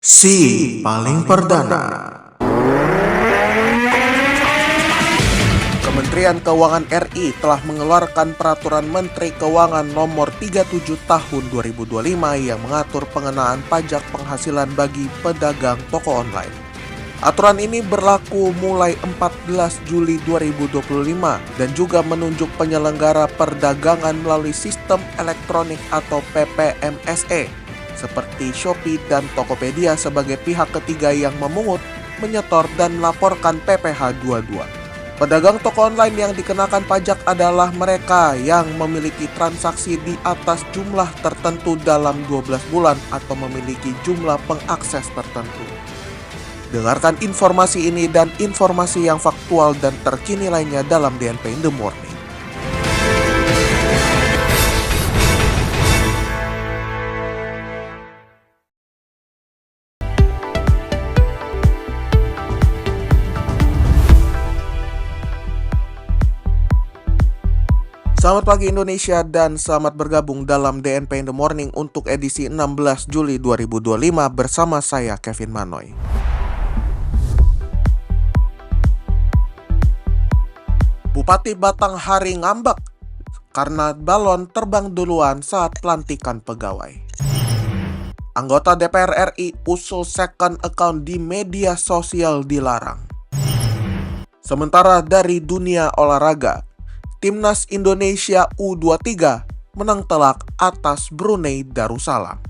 Si paling perdana. Kementerian Keuangan RI telah mengeluarkan Peraturan Menteri Keuangan Nomor 37 Tahun 2025 yang mengatur pengenaan pajak penghasilan bagi pedagang toko online. Aturan ini berlaku mulai 14 Juli 2025 dan juga menunjuk penyelenggara perdagangan melalui sistem elektronik atau PPMSE seperti Shopee dan Tokopedia sebagai pihak ketiga yang memungut, menyetor, dan melaporkan PPh 22. Pedagang toko online yang dikenakan pajak adalah mereka yang memiliki transaksi di atas jumlah tertentu dalam 12 bulan atau memiliki jumlah pengakses tertentu. Dengarkan informasi ini dan informasi yang faktual dan terkini lainnya dalam DNP in the Morning. Selamat pagi Indonesia dan selamat bergabung dalam DNP in the Morning untuk edisi 16 Juli 2025 bersama saya Kevin Manoy. Bupati Batanghari ngambek karena balon terbang duluan saat pelantikan pegawai. Anggota DPR RI usul second account di media sosial dilarang. Sementara dari dunia olahraga, Timnas Indonesia U23 menang telak atas Brunei Darussalam.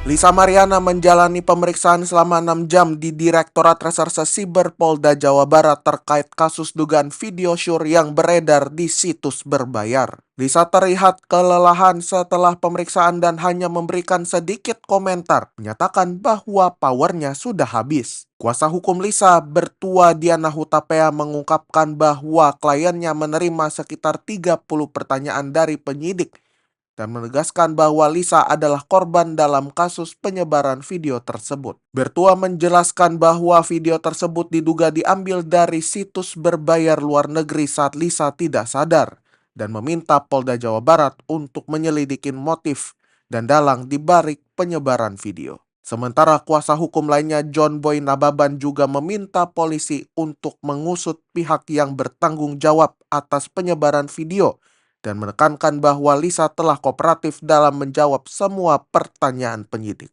Lisa Mariana menjalani pemeriksaan selama 6 jam di Direktorat Reserse Siber Polda Jawa Barat terkait kasus dugaan video syur yang beredar di situs berbayar. Lisa terlihat kelelahan setelah pemeriksaan dan hanya memberikan sedikit komentar, menyatakan bahwa powernya sudah habis. Kuasa hukum Lisa, Bertua Diana Hutapea, mengungkapkan bahwa kliennya menerima sekitar 30 pertanyaan dari penyidik dan menegaskan bahwa Lisa adalah korban dalam kasus penyebaran video tersebut. Bertua menjelaskan bahwa video tersebut diduga diambil dari situs berbayar luar negeri saat Lisa tidak sadar dan meminta Polda Jawa Barat untuk menyelidikin motif dan dalang di balik penyebaran video. Sementara kuasa hukum lainnya John Boy Nababan juga meminta polisi untuk mengusut pihak yang bertanggung jawab atas penyebaran video dan menekankan bahwa Lisa telah kooperatif dalam menjawab semua pertanyaan penyidik.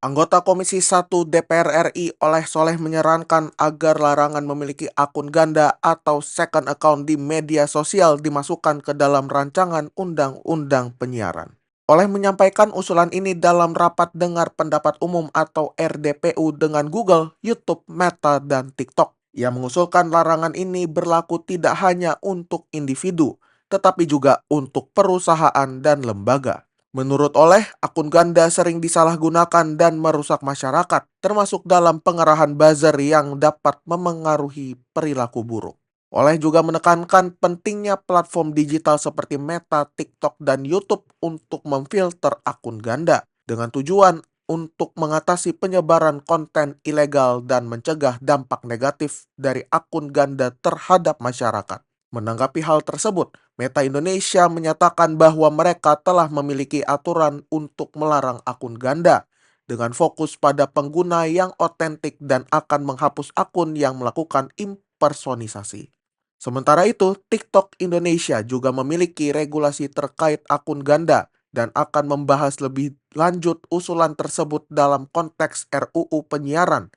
Anggota Komisi 1 DPR RI Oleh Soleh menyarankan agar larangan memiliki akun ganda atau second account di media sosial dimasukkan ke dalam rancangan Undang-Undang Penyiaran. Oleh menyampaikan usulan ini dalam rapat dengar pendapat umum atau RDPU dengan Google, YouTube, Meta, dan TikTok. Ia mengusulkan larangan ini berlaku tidak hanya untuk individu, tetapi juga untuk perusahaan dan lembaga. Menurut Oleh, akun ganda sering disalahgunakan dan merusak masyarakat, termasuk dalam pengerahan buzzer yang dapat memengaruhi perilaku buruk. Oleh juga menekankan pentingnya platform digital seperti Meta, TikTok, dan YouTube untuk memfilter akun ganda dengan tujuan untuk mengatasi penyebaran konten ilegal dan mencegah dampak negatif dari akun ganda terhadap masyarakat. Menanggapi hal tersebut, Meta Indonesia menyatakan bahwa mereka telah memiliki aturan untuk melarang akun ganda dengan fokus pada pengguna yang otentik dan akan menghapus akun yang melakukan impersonisasi. Sementara itu, TikTok Indonesia juga memiliki regulasi terkait akun ganda dan akan membahas lebih lanjut usulan tersebut dalam konteks RUU Penyiaran,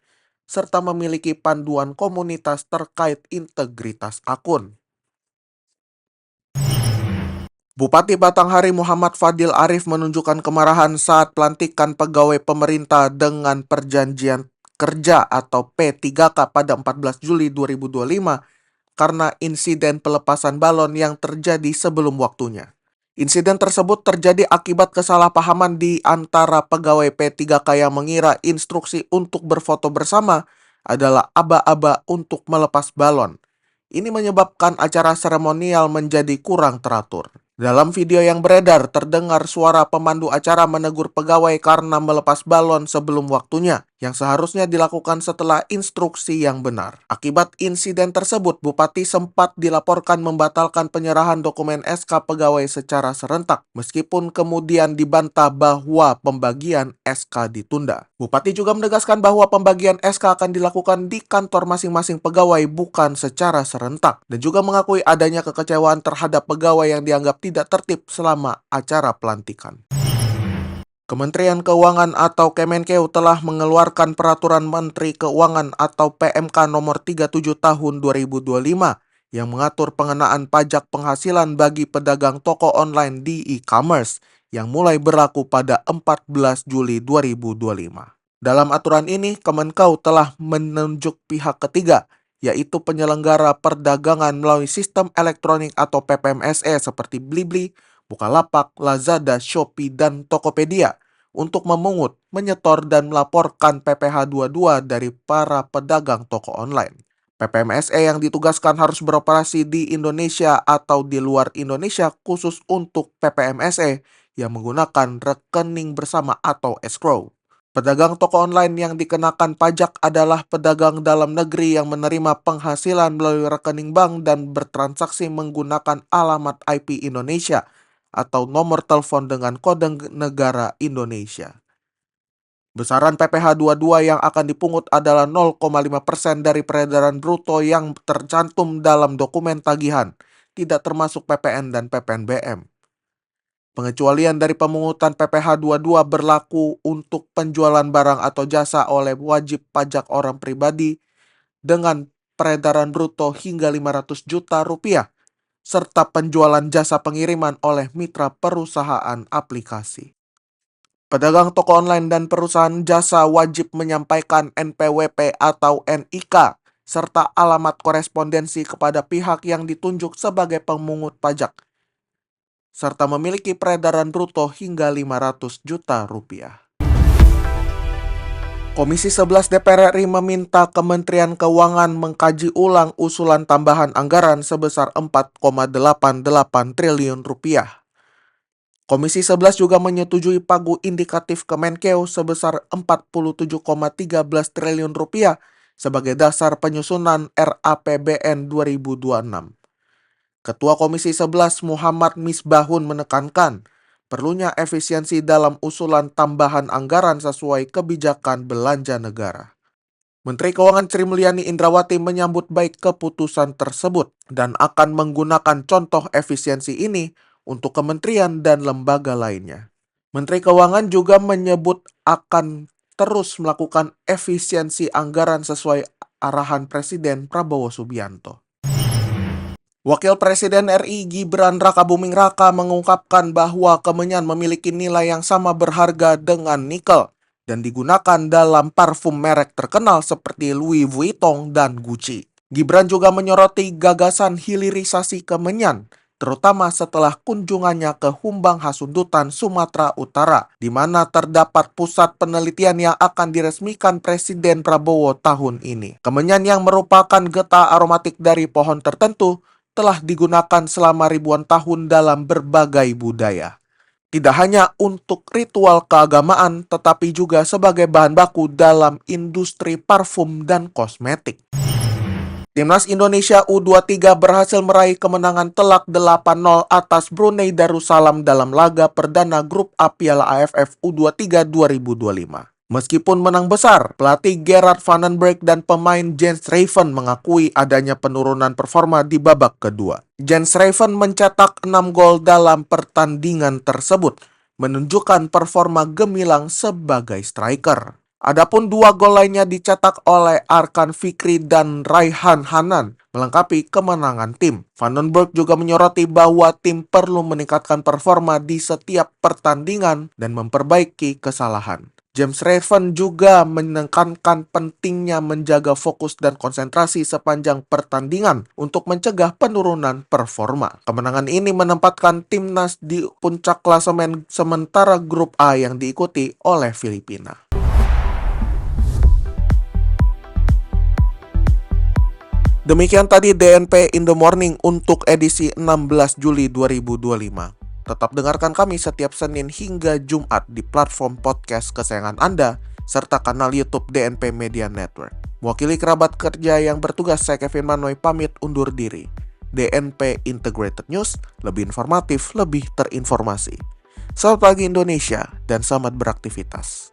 serta memiliki panduan komunitas terkait integritas akun. Bupati Batanghari Muhammad Fadil Arif menunjukkan kemarahan saat pelantikan pegawai pemerintah dengan perjanjian kerja atau P3K pada 14 Juli 2025 karena insiden pelepasan balon yang terjadi sebelum waktunya. Insiden tersebut terjadi akibat kesalahpahaman di antara pegawai P3K yang mengira instruksi untuk berfoto bersama adalah aba-aba untuk melepas balon. Ini menyebabkan acara seremonial menjadi kurang teratur. Dalam video yang beredar, terdengar suara pemandu acara menegur pegawai karena melepas balon sebelum waktunya. yang seharusnya dilakukan setelah instruksi yang benar. Akibat insiden tersebut, Bupati sempat dilaporkan membatalkan penyerahan dokumen SK pegawai secara serentak, meskipun kemudian dibantah bahwa pembagian SK ditunda. Bupati juga menegaskan bahwa pembagian SK akan dilakukan di kantor masing-masing pegawai bukan secara serentak, dan juga mengakui adanya kekecewaan terhadap pegawai yang dianggap tidak tertib selama acara pelantikan. Kementerian Keuangan atau Kemenkeu telah mengeluarkan Peraturan Menteri Keuangan atau PMK nomor 37 tahun 2025 yang mengatur pengenaan pajak penghasilan bagi pedagang toko online di e-commerce yang mulai berlaku pada 14 Juli 2025. Dalam aturan ini, Kemenkeu telah menunjuk pihak ketiga, yaitu penyelenggara perdagangan melalui sistem elektronik atau PPMSE seperti Blibli, Bukalapak, Lazada, Shopee, dan Tokopedia untuk memungut, menyetor, dan melaporkan PPh 22 dari para pedagang toko online. PPMSE yang ditugaskan harus beroperasi di Indonesia atau di luar Indonesia khusus untuk PPMSE yang menggunakan rekening bersama atau escrow. Pedagang toko online yang dikenakan pajak adalah pedagang dalam negeri yang menerima penghasilan melalui rekening bank dan bertransaksi menggunakan alamat IP Indonesia atau nomor telepon dengan kode negara Indonesia. Besaran PPh 22 yang akan dipungut adalah 0,5% dari peredaran bruto yang tercantum dalam dokumen tagihan, tidak termasuk PPN dan PPNBM. Pengecualian dari pemungutan PPh 22 berlaku untuk penjualan barang atau jasa oleh wajib pajak orang pribadi dengan peredaran bruto hingga 500 juta rupiah, serta penjualan jasa pengiriman oleh mitra perusahaan aplikasi. Pedagang toko online dan perusahaan jasa wajib menyampaikan NPWP atau NIK, serta alamat korespondensi kepada pihak yang ditunjuk sebagai pemungut pajak, serta memiliki peredaran bruto hingga 500 juta rupiah. Komisi 11 DPR RI meminta Kementerian Keuangan mengkaji ulang usulan tambahan anggaran sebesar 4,88 triliun rupiah. Komisi 11 juga menyetujui pagu indikatif Kemenkeu sebesar 47,13 triliun rupiah sebagai dasar penyusunan RAPBN 2026. Ketua Komisi 11 Muhammad Misbahun menekankan perlunya efisiensi dalam usulan tambahan anggaran sesuai kebijakan belanja negara. Menteri Keuangan Sri Mulyani Indrawati menyambut baik keputusan tersebut dan akan menggunakan contoh efisiensi ini untuk kementerian dan lembaga lainnya. Menteri Keuangan juga menyebut akan terus melakukan efisiensi anggaran sesuai arahan Presiden Prabowo Subianto. Wakil Presiden RI Gibran Rakabuming Raka mengungkapkan bahwa Kemenyan memiliki nilai yang sama berharga dengan nikel dan digunakan dalam parfum merek terkenal seperti Louis Vuitton dan Gucci. Gibran juga menyoroti gagasan hilirisasi Kemenyan, terutama setelah kunjungannya ke Humbang Hasundutan, Sumatera Utara, di mana terdapat pusat penelitian yang akan diresmikan Presiden Prabowo tahun ini. Kemenyan yang merupakan getah aromatik dari pohon tertentu telah digunakan selama ribuan tahun dalam berbagai budaya. Tidak hanya untuk ritual keagamaan, tetapi juga sebagai bahan baku dalam industri parfum dan kosmetik. Timnas Indonesia U23 berhasil meraih kemenangan telak 8-0 atas Brunei Darussalam dalam laga perdana grup A Piala AFF U23 2025. Meskipun menang besar, pelatih Gerard van den Berg dan pemain Jens Schrijven mengakui adanya penurunan performa di babak kedua. Jens Schrijven mencetak 6 gol dalam pertandingan tersebut, menunjukkan performa gemilang sebagai striker. Adapun 2 gol lainnya dicetak oleh Arkan Fikri dan Raihan Hanan, melengkapi kemenangan tim. Van den Berg juga menyoroti bahwa tim perlu meningkatkan performa di setiap pertandingan dan memperbaiki kesalahan. James Schrijven juga menekankan pentingnya menjaga fokus dan konsentrasi sepanjang pertandingan untuk mencegah penurunan performa. Kemenangan ini menempatkan timnas di puncak klasemen sementara grup A yang diikuti oleh Filipina. Demikian tadi DNP in the Morning untuk edisi 16 Juli 2025. Tetap dengarkan kami setiap Senin hingga Jumat di platform podcast kesayangan Anda serta kanal YouTube DNP Media Network. Mewakili kerabat kerja yang bertugas, saya Kevin Manoy pamit undur diri. DNP Integrated News, lebih informatif, lebih terinformasi. Selamat pagi Indonesia, dan selamat beraktivitas.